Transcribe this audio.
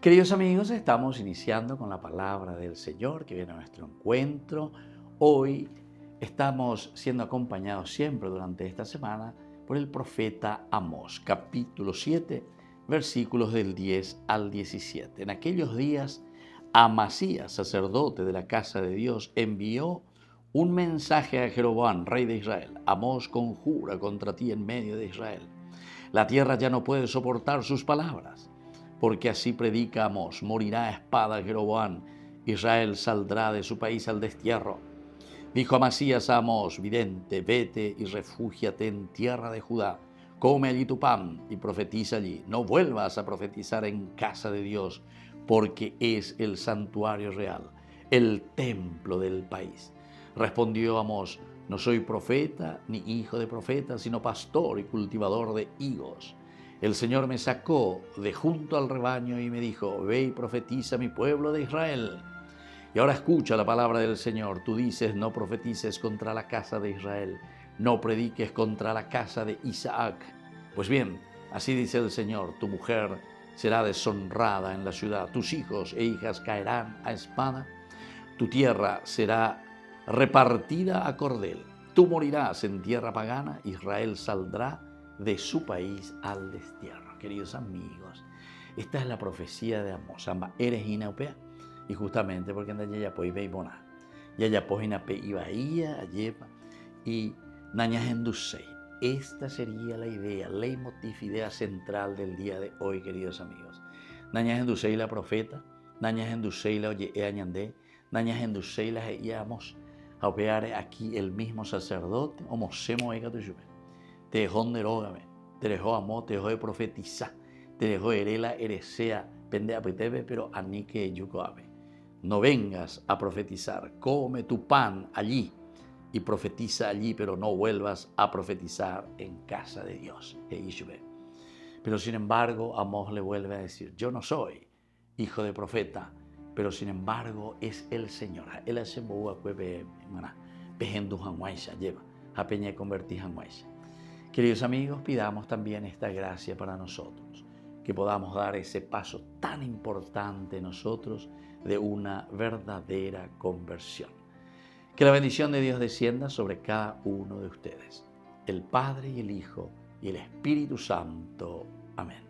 Queridos amigos, estamos iniciando con la palabra del Señor que viene a nuestro encuentro. Hoy estamos siendo acompañados siempre durante esta semana por el profeta Amós, capítulo 7, versículos del 10 al 17. En aquellos días, Amasías, sacerdote de la casa de Dios, envió un mensaje a Jeroboam, rey de Israel. Amós conjura contra ti en medio de Israel. La tierra ya no puede soportar sus palabras, porque así predica Amós: morirá a espada Jeroboam, Israel saldrá de su país al destierro. Dijo Amasías a Amós, vidente: vete y refúgiate en tierra de Judá, come allí tu pan y profetiza allí. No vuelvas a profetizar en casa de Dios, porque es el santuario real, el templo del país. Respondió Amós: no soy profeta ni hijo de profeta, sino pastor y cultivador de higos. El Señor me sacó de junto al rebaño y me dijo: ve y profetiza a mi pueblo de Israel. Y ahora escucha la palabra del Señor. Tú dices: no profetices contra la casa de Israel, no prediques contra la casa de Isaac. Pues bien, así dice el Señor: tu mujer será deshonrada en la ciudad, tus hijos e hijas caerán a espada, tu tierra será repartida a cordel, tú morirás en tierra pagana, Israel saldrá de su país al destierro. Queridos amigos, esta es la profecía de Amós. Eres inaupea. Y justamente porque anda ya pues veimona, ya pues inape ibaía ayepa y nañas endusei. Esta sería la idea, leitmotiv, idea central del día de hoy, queridos amigos. Nañas endusei la profeta, nañas endusei la oye añandé, nañas endusei la íamos a opear aquí el mismo sacerdote, o mosemo ega tu yupe. Te dejó nerógame, te dejó amor, te dejó de profetizar, te dejó erela eresea, pende apetebe, pero ani que yucoabe. No vengas a profetizar, come tu pan allí y profetiza allí, pero no vuelvas a profetizar en casa de Dios. Pero sin embargo, Amós le vuelve a decir: yo no soy hijo de profeta, pero sin embargo es el Señor. Él hace boa cueve, pejendu hanguaisha, lleva, a peña convertir hanguaisha. Queridos amigos, pidamos también esta gracia para nosotros, que podamos dar ese paso tan importante nosotros de una verdadera conversión. Que la bendición de Dios descienda sobre cada uno de ustedes, el Padre y el Hijo y el Espíritu Santo. Amén.